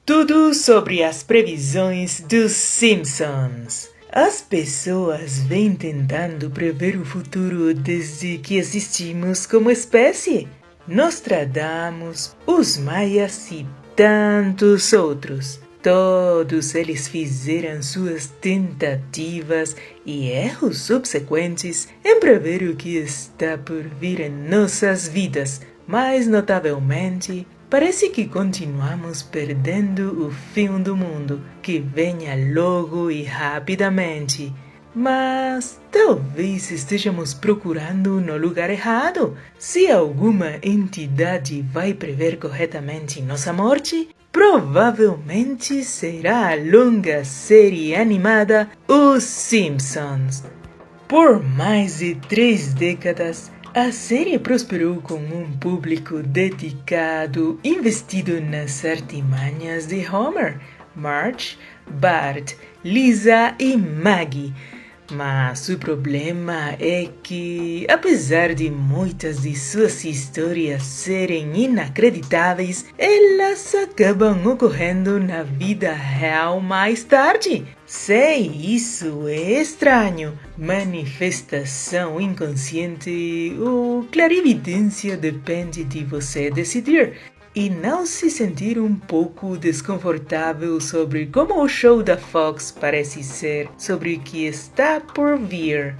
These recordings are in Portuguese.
Tudo sobre as previsões dos Simpsons. As pessoas vêm tentando prever o futuro desde que existimos como espécie. Nostradamus, os maias e tantos outros. Todos eles fizeram suas tentativas e erros subsequentes em prever o que está por vir em nossas vidas. Mais notavelmente, parece que continuamos perdendo o fim do mundo, que venha logo e rapidamente. Mas talvez estejamos procurando no lugar errado. Se alguma entidade vai prever corretamente nossa morte, provavelmente será a longa série animada Os Simpsons. Por mais de 3 décadas, a série prosperou com um público dedicado, investido nas artimanhas de Homer, Marge, Bart, Lisa e Maggie. Mas o problema é que, apesar de muitas de suas histórias serem inacreditáveis, elas acabam ocorrendo na vida real mais tarde. Sei, isso é estranho. Manifestação inconsciente ou clarividência depende de você decidir. E não se sentir um pouco desconfortável sobre como o show da Fox parece ser sobre o que está por vir.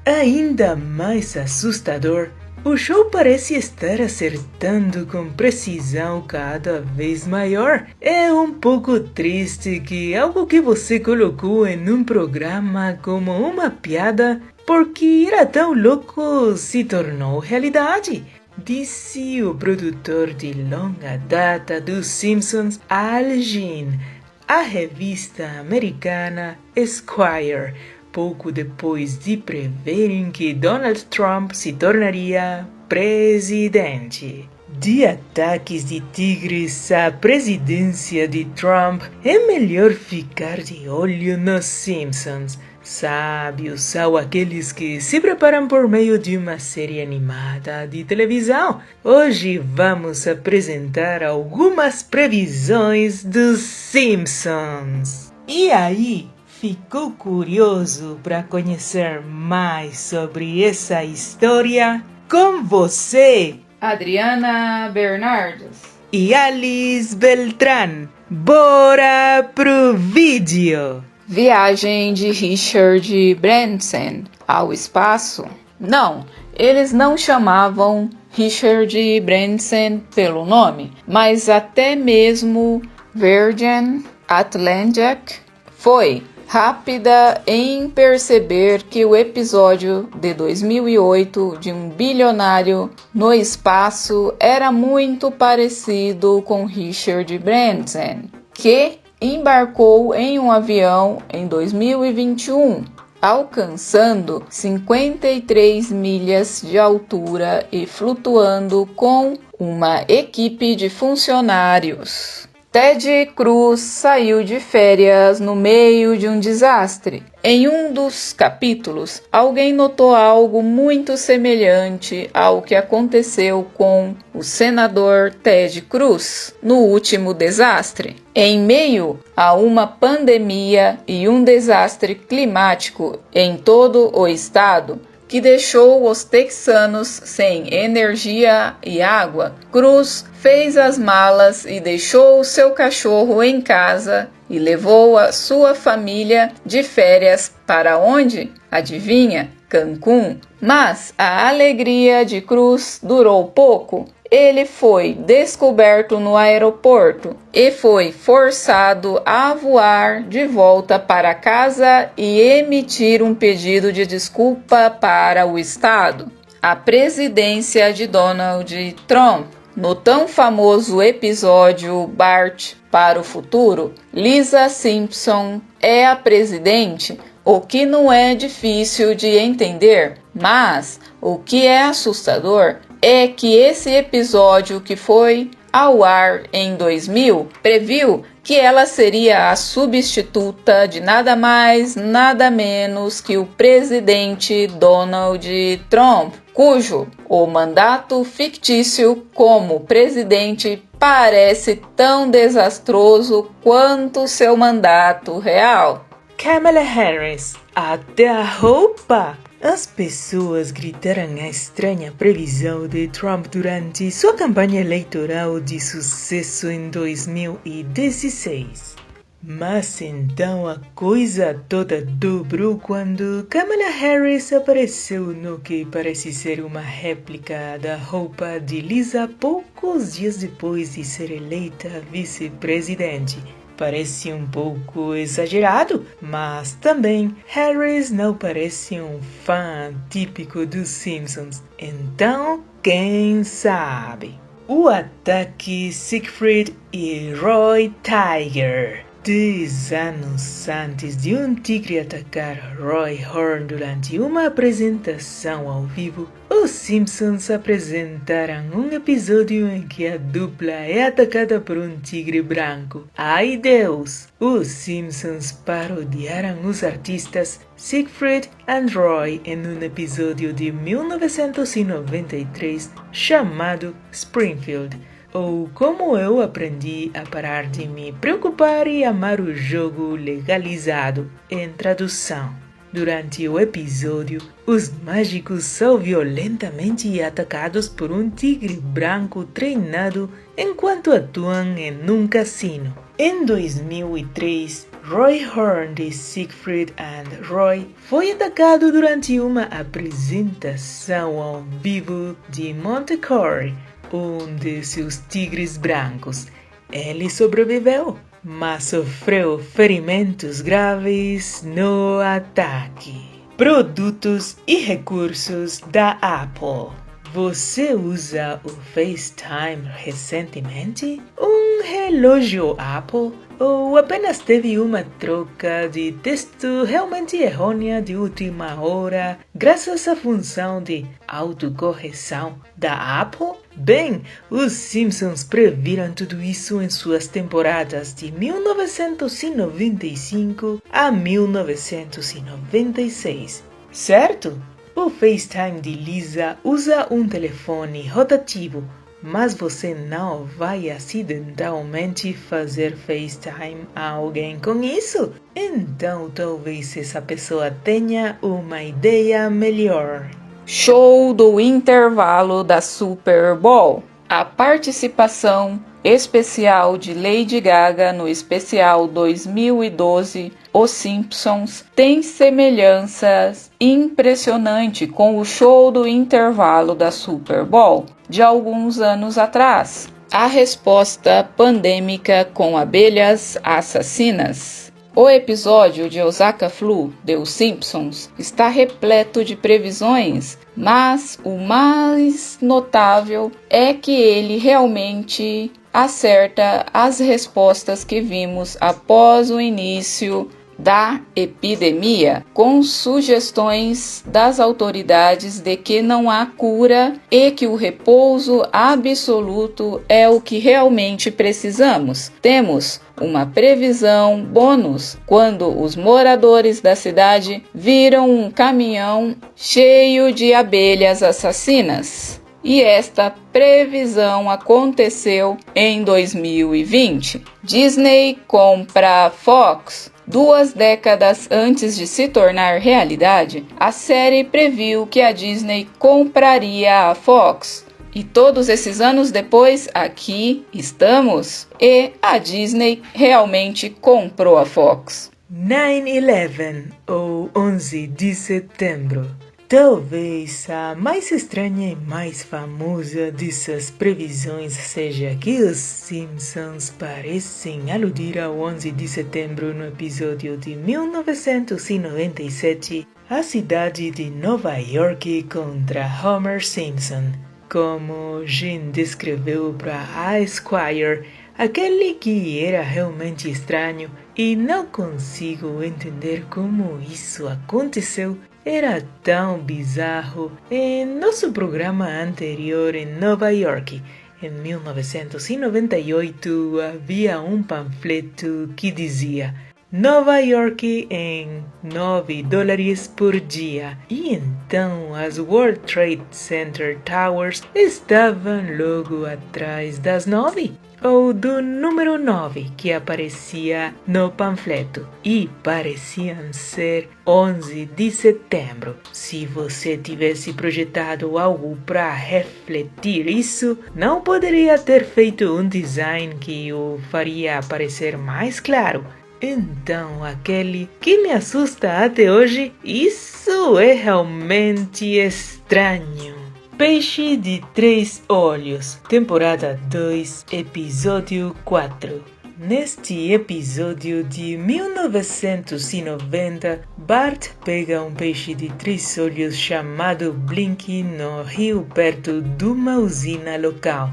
Ainda mais assustador, o show parece estar acertando com precisão cada vez maior. É um pouco triste que algo que você colocou em um programa como uma piada, porque era tão louco, se tornou realidade. Disse o produtor de longa data dos Simpsons, Al Jean, à revista americana Esquire, pouco depois de preverem que Donald Trump se tornaria presidente. De ataques de tigres à presidência de Trump, é melhor ficar de olho nos Simpsons. Sábios são aqueles que se preparam por meio de uma série animada de televisão. Hoje vamos apresentar algumas previsões dos Simpsons. E aí, ficou curioso para conhecer mais sobre essa história? Com você, Adriana Bernardes e Alice Beltrán. Bora pro vídeo! Viagem de Richard Branson ao espaço? Não, eles não chamavam Richard Branson pelo nome, mas até mesmo Virgin Atlantic foi rápida em perceber que o episódio de 2008 de um bilionário no espaço era muito parecido com Richard Branson, que embarcou em um avião em 2021, alcançando 53 milhas de altura e flutuando com uma equipe de funcionários. Ted Cruz saiu de férias no meio de um desastre. Em um dos capítulos, alguém notou algo muito semelhante ao que aconteceu com o senador Ted Cruz no último desastre. Em meio a uma pandemia e um desastre climático em todo o estado, que deixou os texanos sem energia e água, Cruz fez as malas e deixou seu cachorro em casa e levou a sua família de férias para onde? Adivinha? Cancún. Mas a alegria de Cruz durou pouco. Ele foi descoberto no aeroporto e foi forçado a voar de volta para casa e emitir um pedido de desculpa para o Estado. A presidência de Donald Trump. No tão famoso episódio Bart para o Futuro, Lisa Simpson é a presidente, o que não é difícil de entender, mas o que é assustador é que esse episódio que foi ao ar em 2000, previu que ela seria a substituta de nada mais, nada menos que o presidente Donald Trump, cujo o mandato fictício como presidente parece tão desastroso quanto seu mandato real. Kamala Harris, até a roupa! As pessoas gritaram a estranha previsão de Trump durante sua campanha eleitoral de sucesso em 2016. Mas então a coisa toda dobrou quando Kamala Harris apareceu no que parece ser uma réplica da roupa de Lisa poucos dias depois de ser eleita vice-presidente. Parece um pouco exagerado, mas também Harris não parece um fã típico dos Simpsons. Então, quem sabe? O ataque Siegfried e Roy Tiger. 10 anos antes de um tigre atacar Roy Horn durante uma apresentação ao vivo, os Simpsons apresentaram um episódio em que a dupla é atacada por um tigre branco. Ai Deus! Os Simpsons parodiaram os artistas Siegfried e Roy em um episódio de 1993 chamado Springfield. Ou como eu aprendi a parar de me preocupar e amar o jogo legalizado, em tradução. Durante o episódio, os mágicos são violentamente atacados por um tigre branco treinado enquanto atuam em um cassino. Em 2003, Roy Horn de Siegfried and Roy foi atacado durante uma apresentação ao vivo de Montecore, um de seus tigres brancos. Ele sobreviveu, mas sofreu ferimentos graves no ataque. Produtos e recursos da Apple. Você usa o FaceTime recentemente? Um relógio Apple? Ou apenas teve uma troca de texto realmente errônea de última hora graças à função de autocorreção da Apple? Bem, os Simpsons previram tudo isso em suas temporadas de 1995 a 1996, certo? O FaceTime de Lisa usa um telefone rotativo, mas você não vai acidentalmente fazer FaceTime a alguém com isso? Então talvez essa pessoa tenha uma ideia melhor. Show do intervalo da Super Bowl. A participação especial de Lady Gaga no especial 2012 Os Simpsons tem semelhanças impressionantes com o show do intervalo da Super Bowl de alguns anos atrás. A resposta pandêmica com abelhas assassinas. O episódio de Osaka Flu de Os Simpsons está repleto de previsões, mas o mais notável é que ele realmente acerta as respostas que vimos após o início da epidemia, com sugestões das autoridades de que não há cura e que o repouso absoluto é o que realmente precisamos. Temos uma previsão bônus quando os moradores da cidade viram um caminhão cheio de abelhas assassinas. E esta previsão aconteceu em 2020. Disney compra Fox. 2 décadas antes de se tornar realidade, a série previu que a Disney compraria a Fox. E todos esses anos depois, aqui estamos. E a Disney realmente comprou a Fox. 9/11, ou 11 de setembro. Talvez a mais estranha e mais famosa dessas previsões seja que os Simpsons parecem aludir ao 11 de setembro no episódio de 1997, a cidade de Nova York contra Homer Simpson. Como Jim descreveu para a Esquire, aquele que era realmente estranho e não consigo entender como isso aconteceu. Era tão bizarro. Em nosso programa anterior em Nova York, Em 1998 havia um panfleto que dizia Nova York em $9 por dia. E então as World Trade Center Towers estavam logo atrás das 9, ou do número 9 que aparecia no panfleto. E pareciam ser 11 de setembro. Se você tivesse projetado algo para refletir isso, não poderia ter feito um design que o faria parecer mais claro. Então, aquele que me assusta até hoje, isso é realmente estranho. Peixe de 3 olhos, temporada 2, episódio 4. Neste episódio de 1990, Bart pega um peixe de 3 olhos chamado Blinky no rio perto de uma usina local.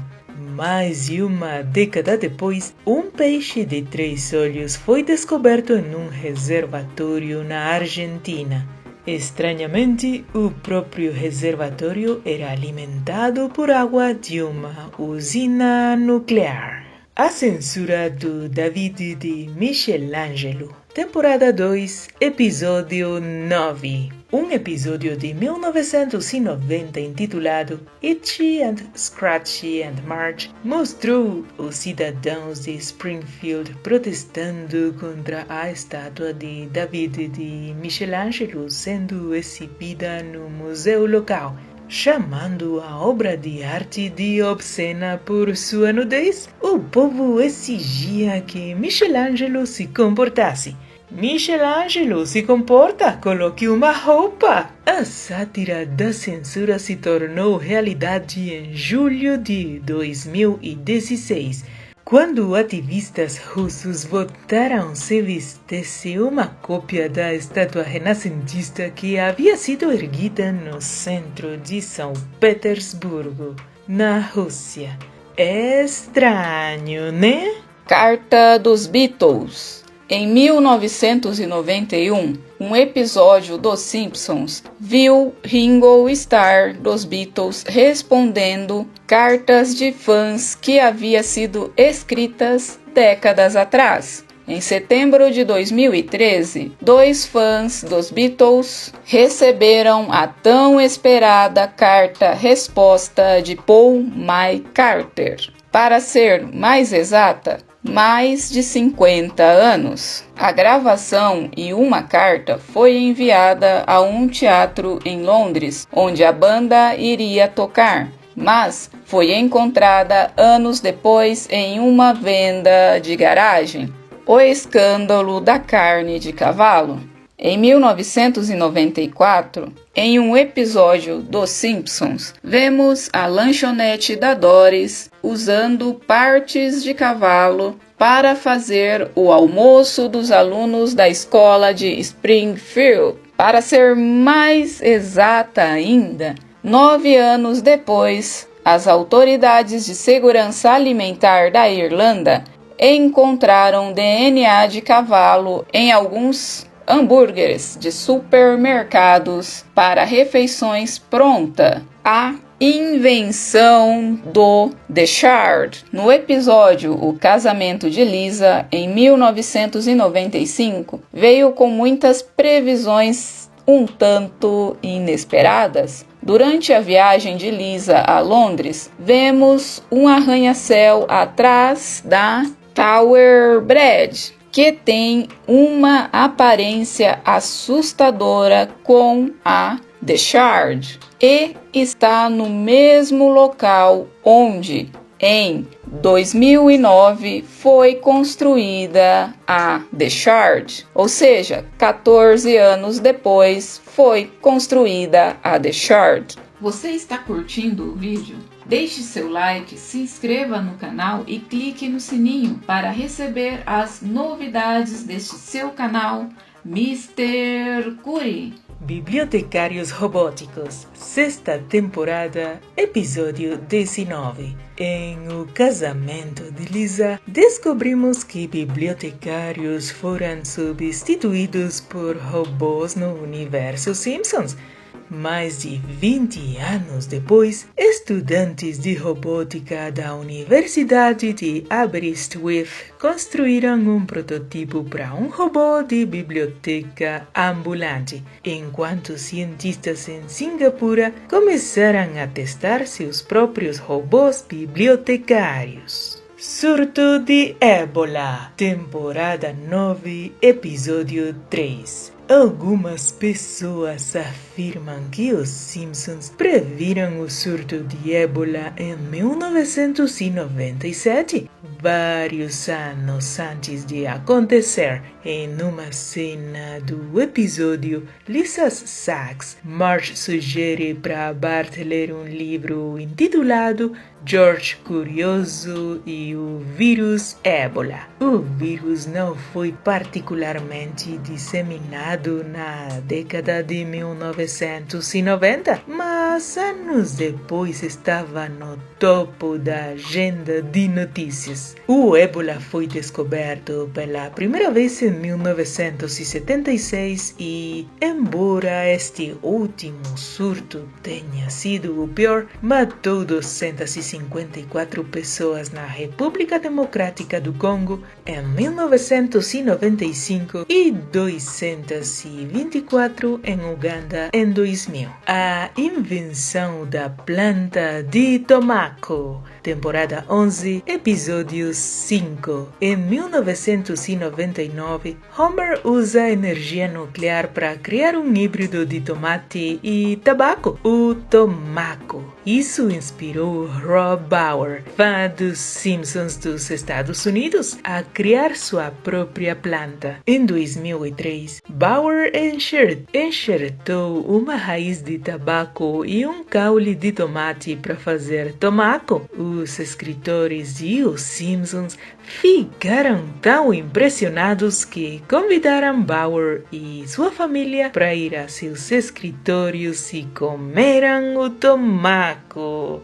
Mais de uma década depois, um peixe de 3 olhos foi descoberto em um reservatório na Argentina. Estranhamente, o próprio reservatório era alimentado por água de uma usina nuclear. A censura do David de Michelangelo, temporada 2, episódio 9. Um episódio de 1990 intitulado Itchy and Scratchy and Marge mostrou os cidadãos de Springfield protestando contra a estátua de David de Michelangelo sendo exibida no museu local, chamando a obra de arte de obscena por sua nudez. O povo exigia que Michelangelo se comportasse. Michelangelo se comporta, coloque uma roupa. A sátira da censura se tornou realidade em julho de 2016, quando ativistas russos votaram se vistisse uma cópia da estátua renascentista que havia sido erguida no centro de São Petersburgo, na Rússia. Estranho, né? Carta dos Beatles. Em 1991, um episódio dos Simpsons viu Ringo Starr dos Beatles respondendo cartas de fãs que haviam sido escritas décadas atrás. Em setembro de 2013, 2 fãs dos Beatles receberam a tão esperada carta-resposta de Paul McCartney. Para ser mais exata, mais de 50 anos. A gravação e uma carta foi enviada a um teatro em Londres, onde a banda iria tocar, mas foi encontrada anos depois em uma venda de garagem. O escândalo da carne de cavalo. Em 1994, em um episódio dos Simpsons, vemos a lanchonete da Doris usando partes de cavalo para fazer o almoço dos alunos da escola de Springfield. Para ser mais exata ainda, 9 anos depois, as autoridades de segurança alimentar da Irlanda encontraram DNA de cavalo em alguns hambúrgueres de supermercados para refeições prontas. A invenção do The Shard. No episódio O Casamento de Lisa, em 1995, veio com muitas previsões um tanto inesperadas. Durante a viagem de Lisa a Londres, vemos um arranha-céu atrás da Tower Bridge, que tem uma aparência assustadora com a The Shard e está no mesmo local onde, em 2009, foi construída a The Shard, ou seja, 14 anos depois foi construída a The Shard. Você está curtindo o vídeo? Deixe seu like, se inscreva no canal e clique no sininho para receber as novidades deste seu canal, Mr. Curi. Bibliotecários Robóticos, 6ª temporada, episódio 19. Em O Casamento de Lisa, descobrimos que bibliotecários foram substituídos por robôs no universo Simpsons. Mais de 20 anos depois, estudantes de robótica da Universidade de Aberystwyth construíram um protótipo para um robô de biblioteca ambulante, enquanto cientistas em Singapura começaram a testar seus próprios robôs bibliotecários. Surto de Ébola, temporada 9, episódio 3. Algumas pessoas afirmam que os Simpsons previram o surto de ébola em 1997, vários anos antes de acontecer. Em uma cena do episódio, Lisa Sachs, Marge sugere para Bart ler um livro intitulado George Curioso e o Vírus Ébola. O vírus não foi particularmente disseminado na década de 1990, mas anos depois estava no topo da agenda de notícias. O ébola foi descoberto pela primeira vez em 1976 e, embora este último surto tenha sido o pior, matou 254 pessoas na República Democrática do Congo em 1995 e 224 em Uganda em 2000. A invenção da planta de tomaco, temporada 11, episódio 5. Em 1999, Homer usa energia nuclear para criar um híbrido de tomate e tabaco, o tomaco. Isso inspirou Rob Bauer, fã dos Simpsons dos Estados Unidos, a criar sua própria planta. Em 2003, Bauer enxertou uma raiz de tabaco e um caule de tomate para fazer tomaco. Os escritores de Os Simpsons ficaram tão impressionados que convidaram Bauer e sua família para ir a seus escritórios e comeram o tomaco.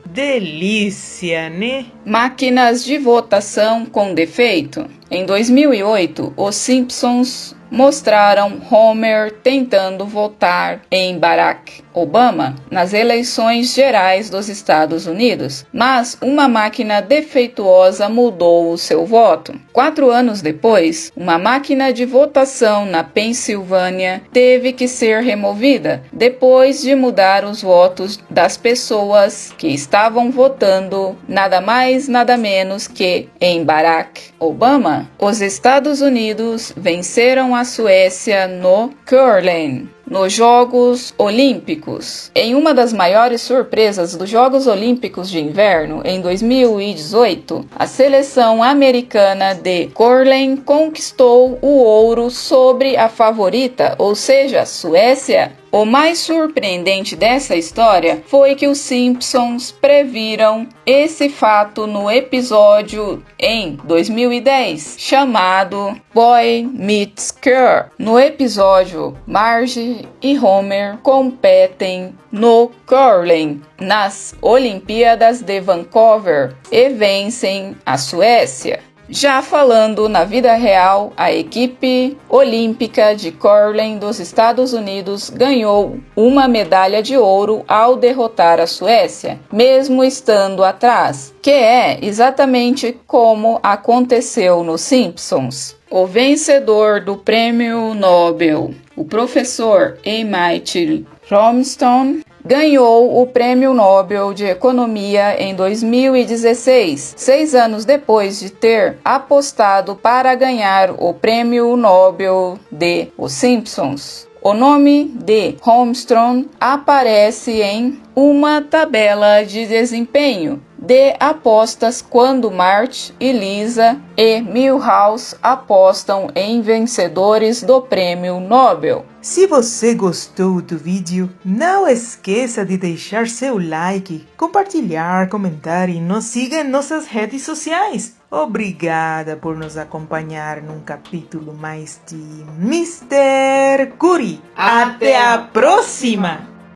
Delícia, né? Máquinas de votação com defeito. Em 2008, os Simpsons mostraram Homer tentando votar em Barack Obama nas eleições gerais dos Estados Unidos, mas uma máquina defeituosa mudou o seu voto. 4 anos depois, uma máquina de votação na Pensilvânia teve que ser removida depois de mudar os votos das pessoas que estavam votando nada mais nada menos que em Barack Obama. Os Estados Unidos venceram a Suécia no curling, nos Jogos Olímpicos. Em uma das maiores surpresas dos Jogos Olímpicos de Inverno, em 2018, a seleção americana de curling conquistou o ouro sobre a favorita, ou seja, Suécia. O mais surpreendente dessa história foi que os Simpsons previram esse fato no episódio em 2010, chamado Boy Meets Girl. No episódio, Marge e Homer competem no curling nas Olimpíadas de Vancouver e vencem a Suécia. Já falando na vida real, a equipe olímpica de curling dos Estados Unidos ganhou uma medalha de ouro ao derrotar a Suécia, mesmo estando atrás, que é exatamente como aconteceu nos Simpsons. O vencedor do Prêmio Nobel, o professor Emmett Rosenstone, ganhou o Prêmio Nobel de Economia em 2016, 6 anos depois de ter apostado para ganhar o Prêmio Nobel de Os Simpsons. O nome de Armstrong aparece em uma tabela de desempenho de apostas quando Marge e Lisa e Milhouse apostam em vencedores do Prêmio Nobel. Se você gostou do vídeo, não esqueça de deixar seu like, compartilhar, comentar e nos siga em nossas redes sociais. Obrigada por nos acompanhar num capítulo mais de Mr. Curry. Até a próxima!